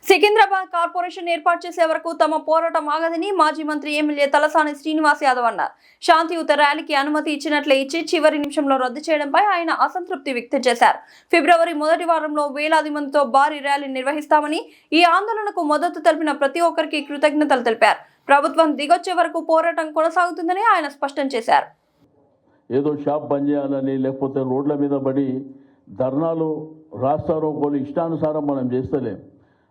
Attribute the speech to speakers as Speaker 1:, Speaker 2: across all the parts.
Speaker 1: Secunderabad corporation ఏర్పాటు చేసే వరకు తమ పోరాటం ఆగదని మాజీ మంత్రి ఎమ్మెల్యే తలసాని శ్రీనివాస్ యాదవ్ అన్నారు. శాంతియుత ర్యాలీకి అనుమతి ఇచ్చినట్లే ఇచ్చి చివరి నిమిషంలో రద్దు చేయడంపై ఆయన అసంతృప్తి వ్యక్తం చేశారు. ఫిబ్రవరి మొదటి వారంలో వేలాది మందితో భారీ ర్యాలీ నిర్వహిస్తామని, ఈ ఆందోళనకు మద్దతు తెలిపిన ప్రతి ఒక్కరికి కృతజ్ఞతలు తెలిపారు. ప్రభుత్వం దిగొచ్చే వరకు పోరాటం కొనసాగుతుందని ఆయన స్పష్టం చేశారు.
Speaker 2: ఏదో షాప్ బంద్ చేయాలని లేకపోతే రోడ్ల మీద పడి ధర్నాలు రాస్తారోకోలు ఇష్టానుసారం మనం చేస్తలేం.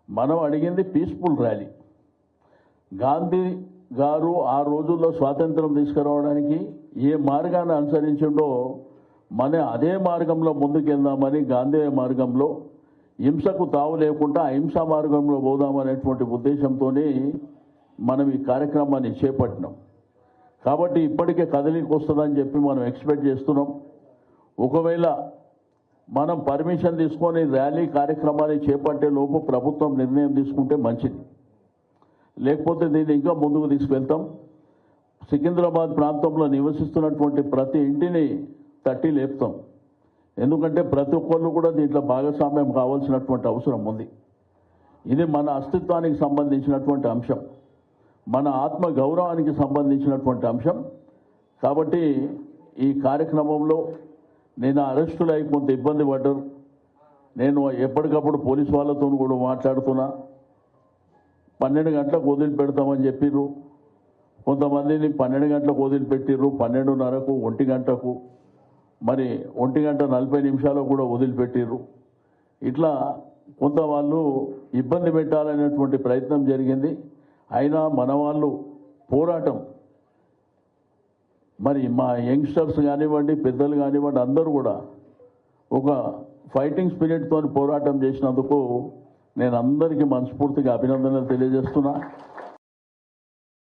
Speaker 2: మనం అడిగింది పీస్ఫుల్ ర్యాలీ. గాంధీ గారు ఆ రోజుల్లో స్వాతంత్రం తీసుకురావడానికి ఏ మార్గాన్ని అనుసరించిండో మన అదే మార్గంలో ముందుకెళ్దామని, గాంధీ మార్గంలో హింసకు తావు లేకుండా అహింసా మార్గంలో పోదామనేటువంటి ఉద్దేశంతోనే మనం ఈ కార్యక్రమాన్ని చేపట్టినాం. కాబట్టి ఇప్పటికే కదలికి వస్తుందని చెప్పి మనం ఎక్స్పెక్ట్ చేస్తున్నాం. ఒకవేళ మనం పర్మిషన్ తీసుకొని ర్యాలీ కార్యక్రమాన్ని చేపట్టే లోపు ప్రభుత్వం నిర్ణయం తీసుకుంటే మంచిది, లేకపోతే దీన్ని ఇంకా ముందుకు తీసుకెళ్తాం. సికింద్రాబాద్ ప్రాంతంలో నివసిస్తున్నటువంటి ప్రతి ఇంటిని తట్టి లేపుతాం. ఎందుకంటే ప్రతి ఒక్కళ్ళు కూడా దీంట్లో భాగస్వామ్యం కావాల్సినటువంటి అవసరం ఉంది. ఇది మన అస్తిత్వానికి సంబంధించినటువంటి అంశం, మన ఆత్మ గౌరవానికి సంబంధించినటువంటి అంశం. కాబట్టి ఈ కార్యక్రమంలో నేను అరెస్టులు అయి కొంత ఇబ్బంది పడ్డారు. నేను ఎప్పటికప్పుడు పోలీసు వాళ్ళతో కూడా మాట్లాడుతున్నా. 12 గంటలకు వదిలిపెడతామని చెప్పిర్రు. కొంతమందిని 12 గంటలకు వదిలిపెట్టిర్రు, 12:30కు, 1 గంటకు, మరి 1:40 కూడా వదిలిపెట్టిర్రు. ఇట్లా కొంత వాళ్ళు ఇబ్బంది పెట్టాలనేటువంటి ప్రయత్నం జరిగింది. అయినా మన వాళ్ళు పోరాటం, మరి మా యంగ్స్టర్స్ కానివ్వండి, పెద్దలు కానివ్వండి, అందరూ కూడా ఒక ఫైటింగ్ స్పిరిట్తో పోరాటం చేసినందుకు నేను అందరికీ మనస్ఫూర్తిగా అభినందనలు తెలియజేస్తున్నా.